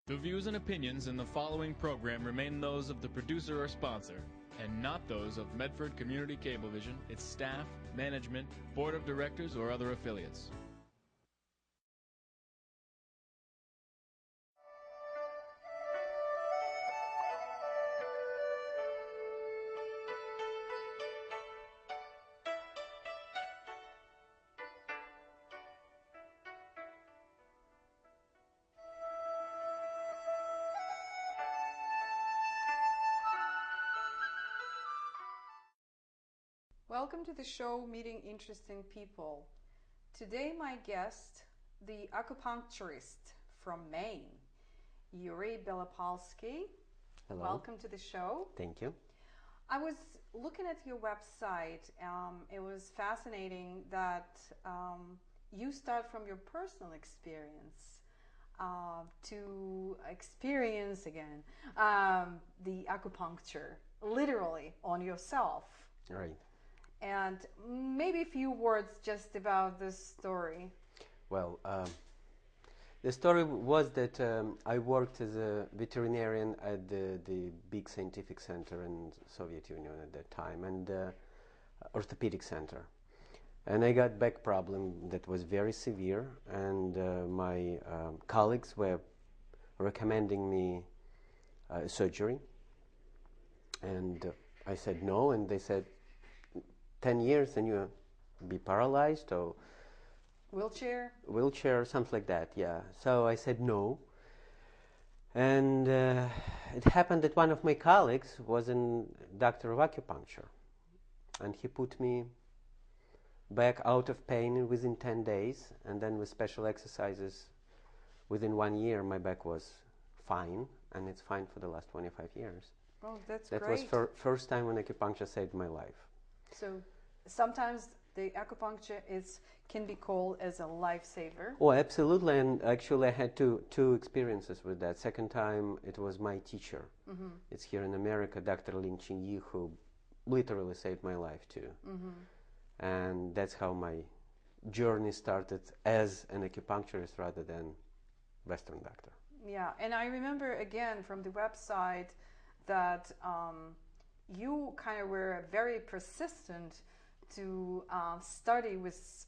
The views and opinions in the following program remain those of the producer or sponsor, and not those of Medford Community Cablevision, its staff, management, board of directors, or other affiliates. Welcome to the show Meeting Interesting People. Today my guest, the acupuncturist from Maine, Yuri Belopolsky. Hello. Welcome to the show. Thank you. I was looking at your website. It was fascinating that you start from your personal experience to experience again the acupuncture literally on yourself. Right. And maybe a few words just about this story. Well, the story was that I worked as a veterinarian at the big scientific center in Soviet Union at that time, and orthopedic center. And I got back problem that was very severe, and my colleagues were recommending me surgery. And I said no, and they said, 10 years and you'll be paralyzed or wheelchair, something like that. Yeah. So I said no, and it happened that one of my colleagues was a doctor of acupuncture, and he put me back out of pain within 10 days, and then with special exercises within 1 year my back was fine, and it's fine for the last 25 years. Oh, that's that great. was first time when acupuncture saved my life. So sometimes the acupuncture can be called as a lifesaver. Oh, absolutely. And actually I had two experiences with that. Second time it was my teacher. Mm-hmm. It's here in America, Dr. Lin Yi, who literally saved my life too. Mm-hmm. And that's how my journey started as an acupuncturist rather than Western doctor. Yeah, and I remember again from the website that you kind of were very persistent to study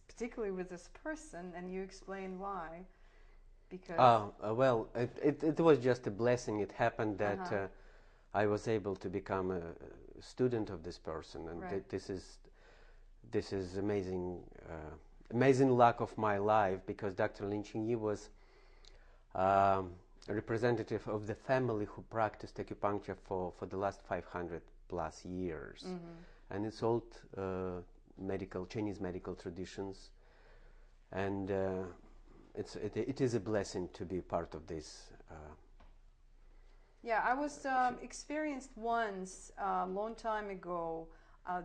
particularly with this person, and you explained why. Because well, it was just a blessing. It happened that I was able to become a student of this person, and right. This is amazing luck of my life, because Dr. Lin Yi was a representative of the family who practiced acupuncture for the last 500 plus years. Mm-hmm. And it's old Chinese medical traditions, and it is a blessing to be part of this. Yeah, I was experienced once a long time ago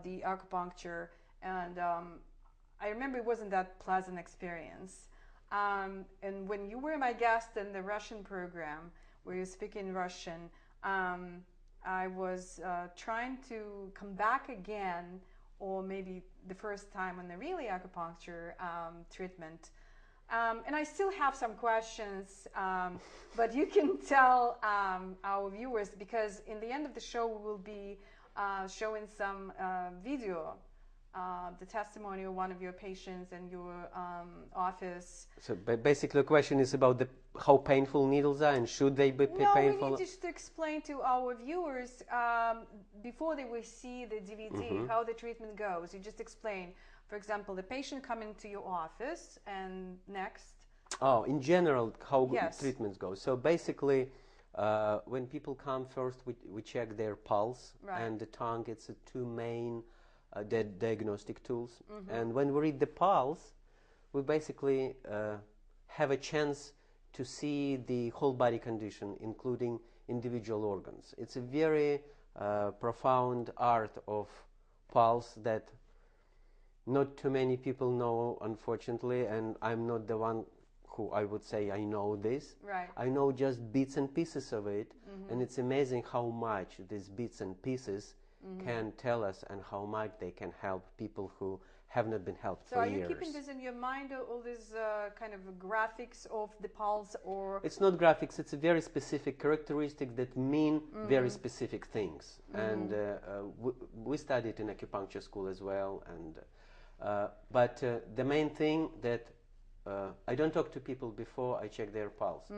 the acupuncture, and I remember it wasn't that pleasant experience. And when you were my guest in the Russian program, where you speak in Russian, I was trying to come back again, or maybe the first time on the really acupuncture treatment. And I still have some questions, but you can tell our viewers, because in the end of the show we will be showing some video, the testimony of one of your patients in your office. So basically the question is about how painful needles are, and should they be painful? No, we need just to explain to our viewers before they will see the DVD how the treatment goes. You just explain, for example, the patient coming to your office, and next. Oh, in general, how yes. treatments go. So basically, when people come first, we check their pulse, right. and the tongue. It's the two main diagnostic tools. Mm-hmm. And when we read the pulse, we basically have a chance to see the whole body condition, including individual organs. It's a very profound art of pulse that not too many people know, unfortunately, and I'm not the one who I would say I know this. Right. I know just bits and pieces of it, and it's amazing how much these bits and pieces can tell us, and how much they can help people who have not been helped So for are you years. keeping this in your mind, all these kind of graphics of the pulse, or? It's not graphics, it's a very specific characteristic that mean very specific things. And we studied in acupuncture school as well. And but the main thing that I don't talk to people before I check their pulse.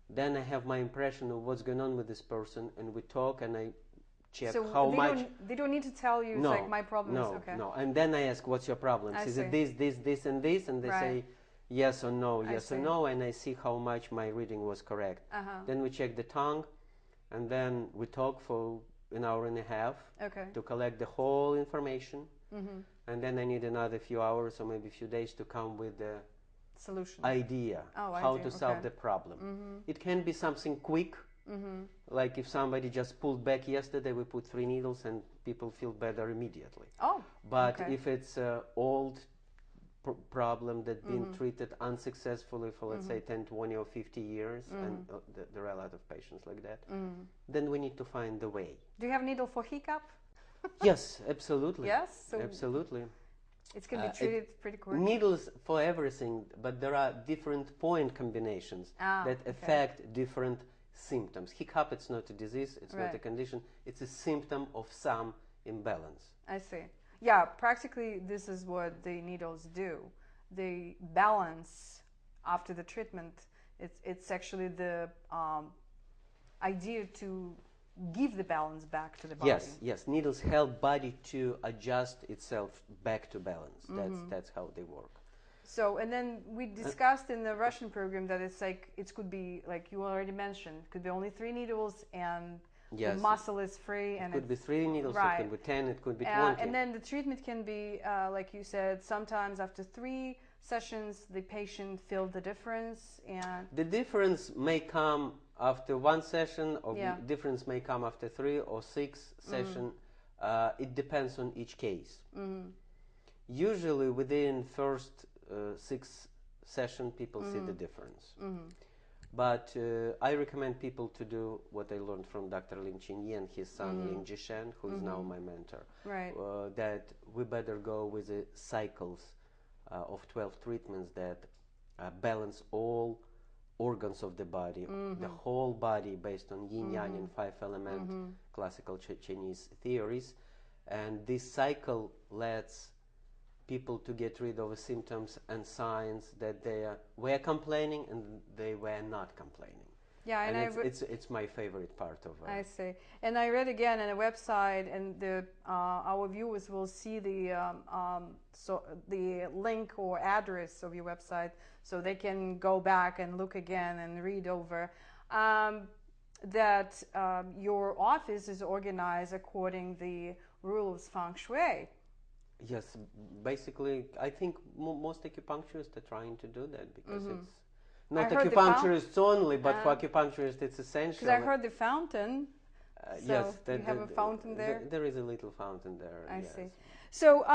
Then I have my impression of what's going on with this person, and we talk, and I check So how much. They don't need to tell you. No, It's like my problem is okay. no. And then I ask, "What's your problems? Is it this, this, this, and this?" And they say yes or no, yes or no, and I see how much my reading was correct. Then we check the tongue, and then we talk for an hour and a half to collect the whole information. And then I need another few hours or maybe a few days to come with the solution idea how to solve the problem. It can be something quick, like if somebody just pulled back yesterday, we put 3 needles and people feel better immediately. But if it's an old problem that's been treated unsuccessfully for, let's say, 10, 20 or 50 years, and there are a lot of patients like that, then we need to find the way. Do you have a needle for hiccup? Yes, absolutely. Yes? So absolutely. It can be treated pretty quickly. Needles for everything, but there are different point combinations that affect different symptoms. Hiccup, it's not a disease, it's not a condition, it's a symptom of some imbalance. I see. Yeah, practically this is what the needles do. They balance after the treatment. It's actually the idea to give the balance back to the body. Yes. Needles help body to adjust itself back to balance. That's how they work. So, and then we discussed in the Russian program that it's like, it could be, like you already mentioned, it could be only 3 needles and the muscle is free. And it could be 3 needles, it could be 10, it could be 20. And then the treatment can be, like you said, sometimes after 3 sessions, the patient feels the difference. And the difference may come after 1 session, or difference may come after 3 or 6 sessions. It depends on each case. Usually within first 6 sessions, people see the difference. But I recommend people to do what I learned from Dr. Lin Chinyi and his son Ling Jishen, who is now my mentor. That we better go with the cycles of 12 treatments that balance all organs of the body, the whole body based on yin-yang and 5-element classical Chinese theories. And this cycle lets people to get rid of symptoms and signs that they were complaining and they were not complaining. Yeah, and it's my favorite part of it. I see. And I read again on a website, and our viewers will see the link or address of your website, so they can go back and look again and read over. That your office is organized according the rules feng shui. Yes, basically, I think most acupuncturists are trying to do that because it's not acupuncturists only, but for acupuncturists it's essential. Because I heard the fountain. So yes, you have a fountain there? There is a little fountain there. I see. So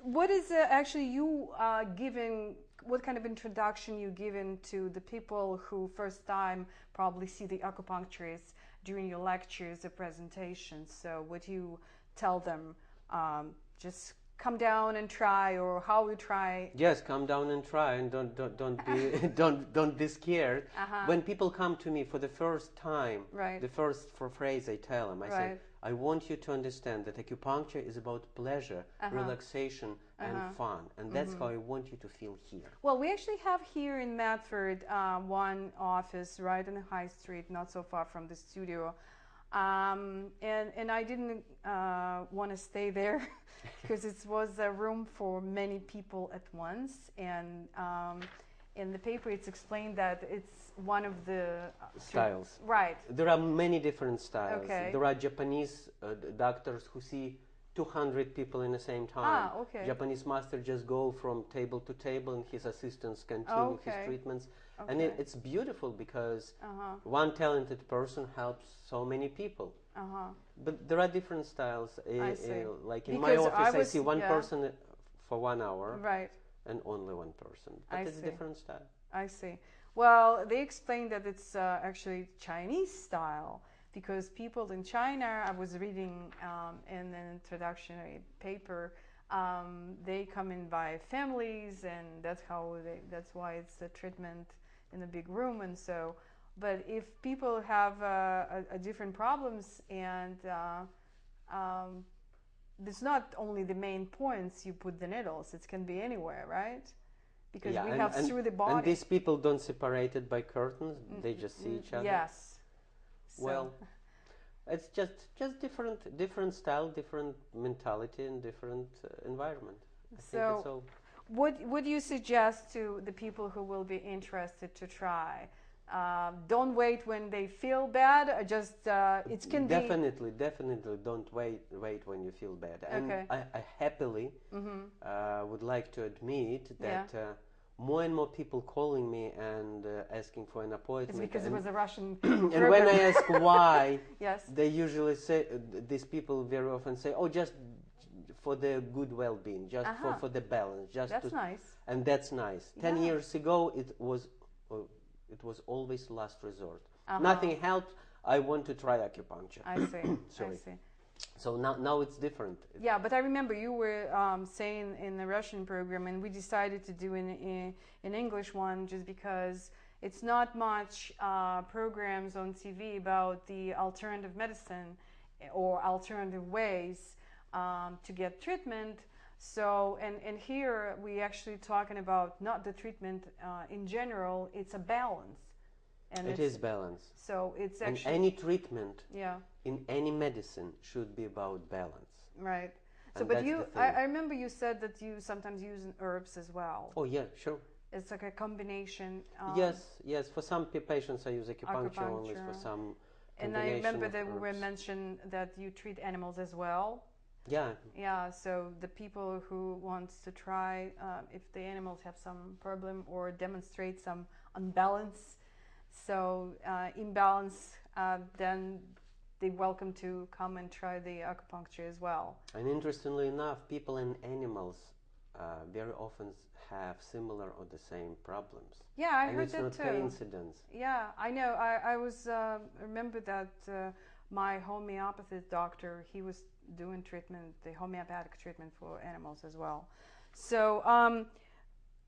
what is actually you giving, what kind of introduction you giving to the people who first time probably see the acupuncturist during your lectures or presentations? So what you tell them, just come down and try, or how you try? Yes, come down and try, and don't be don't be scared. When people come to me for the first time, the first phrase I tell them, I say, I want you to understand that acupuncture is about pleasure, relaxation, and fun, and that's how I want you to feel here. Well, we actually have here in Medford one office right on the High Street, not so far from the studio. And I didn't want to stay there because it was a room for many people at once. And in the paper, it's explained that it's one of the styles. Right. There are many different styles. Okay. There are Japanese doctors who see 200 people in the same time. Japanese master just go from table to table, and his assistants continue his treatments. And it's beautiful because one talented person helps so many people. But there are different styles. Like in my office, I see one person for 1 hour, and only one person. But it's a different style. I see. Well, they explained that it's actually Chinese style, because people in China, I was reading in an introductory paper, They come in by families, and that's why it's a treatment in a big room. And so, but if people have a different problems, and it's not only the main points you put the needles, it can be anywhere, right? Because we have through the body. And these people don't separate it by curtains, they just see each other. Yes. So. Well, it's just different style, different mentality, and different environment. I think it's all. What would you suggest to the people who will be interested to try? Don't wait when they feel bad. Or just it can definitely don't wait when you feel bad. And okay. I happily would like to admit that more and more people calling me and asking for an appointment. It's because it was a Russian and when I ask why, yes. they usually say, these people very often say, oh, just for the good well-being, just for the balance. That's nice. And that's nice. 10 years ago, it was always last resort. Nothing helped. I want to try acupuncture. I see. Sorry. I see. So now it's different. Yeah, but I remember you were saying in the Russian program, and we decided to do an English one just because it's not much programs on TV about the alternative medicine or alternative ways to get treatment. So, and here we actually talking about not the treatment in general, it's a balance. And it is balance. So it's actually... And any treatment yeah. in any medicine should be about balance. Right. So, and but you, I remember you said that you sometimes use herbs as well. Oh, yeah, sure. It's like a combination. Yes. For some patients I use acupuncture. Only for some. And I remember that we were mentioned that you treat animals as well. Yeah. Yeah, so the people who wants to try, if the animals have some problem or demonstrate some unbalance, so imbalance, then they're welcome to come and try the acupuncture as well. And interestingly enough, people and animals very often have similar or the same problems. Yeah, I heard that too. It's not coincidence. Yeah, I know. I was remember that my homeopathic doctor, he was doing treatment, the homeopathic treatment for animals as well. So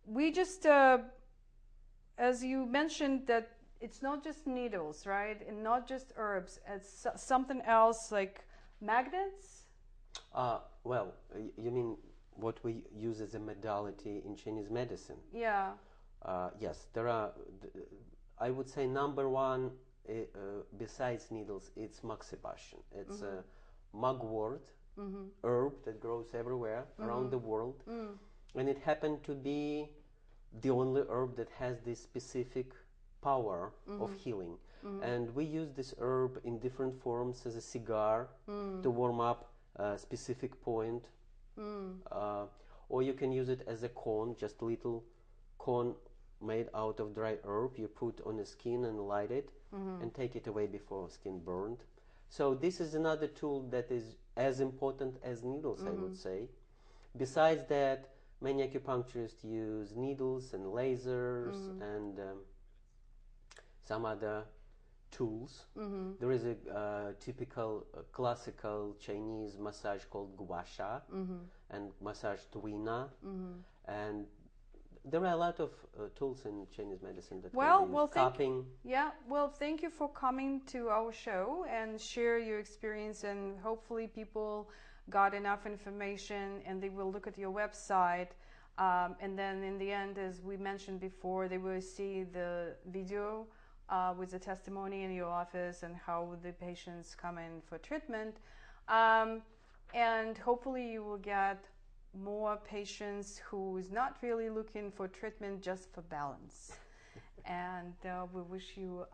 we just, as you mentioned, that it's not just needles, right? And not just herbs. It's something else like magnets? Well, you mean what we use as a modality in Chinese medicine? Yeah. Yes, there are, I would say number one, besides needles, it's moxibustion. It's a mugwort herb that grows everywhere around the world. And it happened to be the only herb that has this specific power of healing. And we use this herb in different forms as a cigar to warm up a specific point. Or you can use it as a cone, just a little cone made out of dry herb. You put on the skin and light it and take it away before skin burned. So this is another tool that is as important as needles, I would say. Besides that, many acupuncturists use needles and lasers and some other tools. There is a typical classical Chinese massage called gua sha and massage tuina, and there are a lot of tools in Chinese medicine that can be used. Cupping. Well, thank you for coming to our show and share your experience, and hopefully people got enough information and they will look at your website, and then in the end, as we mentioned before, they will see the video with the testimony in your office and how the patients come in for treatment, and hopefully you will get more patients who is not really looking for treatment, just for balance. And we wish you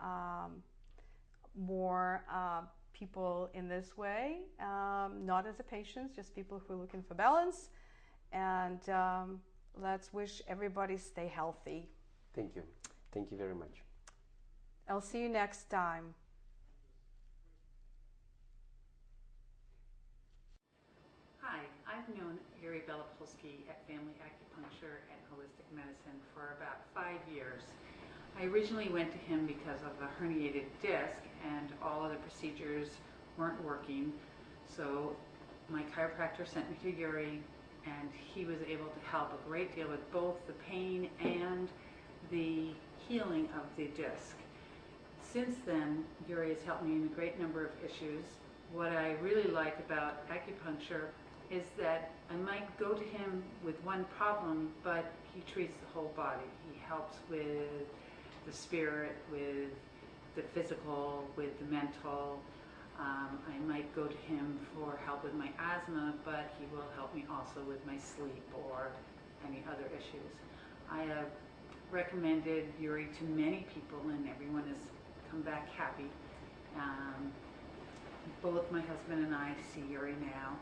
more people in this way, not as a patient, just people who are looking for balance. And let's wish everybody stay healthy. Thank you. Thank you very much. I'll see you next time. Hi, I've known Yuri Belopolsky at Family Acupuncture and Holistic Medicine for about 5 years. I originally went to him because of a herniated disc and all of the procedures weren't working. So my chiropractor sent me to Yuri, and he was able to help a great deal with both the pain and the healing of the disc. Since then, Yuri has helped me in a great number of issues. What I really like about acupuncture is that I might go to him with one problem, but he treats the whole body. He helps with the spirit, with the physical, with the mental. I might go to him for help with my asthma, but he will help me also with my sleep or any other issues. I have recommended Yuri to many people, and everyone has come back happy. Both my husband and I see Yuri now,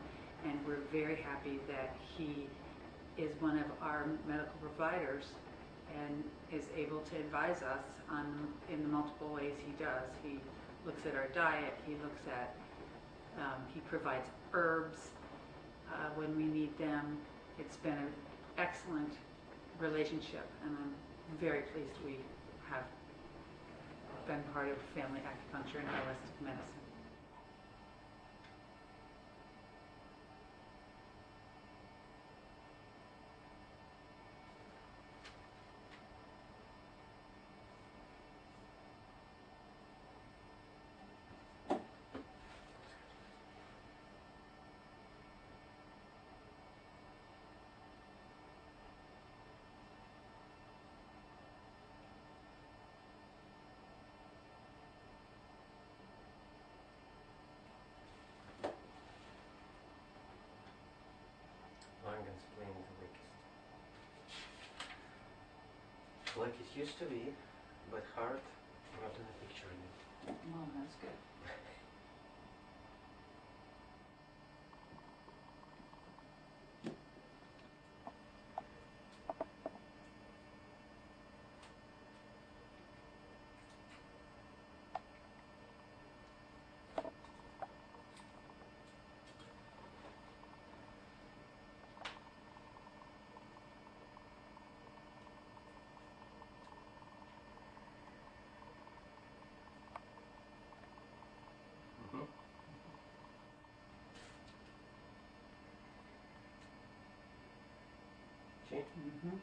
and we're very happy that he is one of our medical providers and is able to advise us in the multiple ways he does. He looks at our diet, he looks at, he provides herbs when we need them. It's been an excellent relationship, and I'm very pleased we have been part of family acupuncture and holistic medicine. I'm going to explain the like it used to be, but hard, not in a picture yet. Well, that's good. See? Mm-hmm.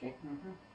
See? Mm-hmm.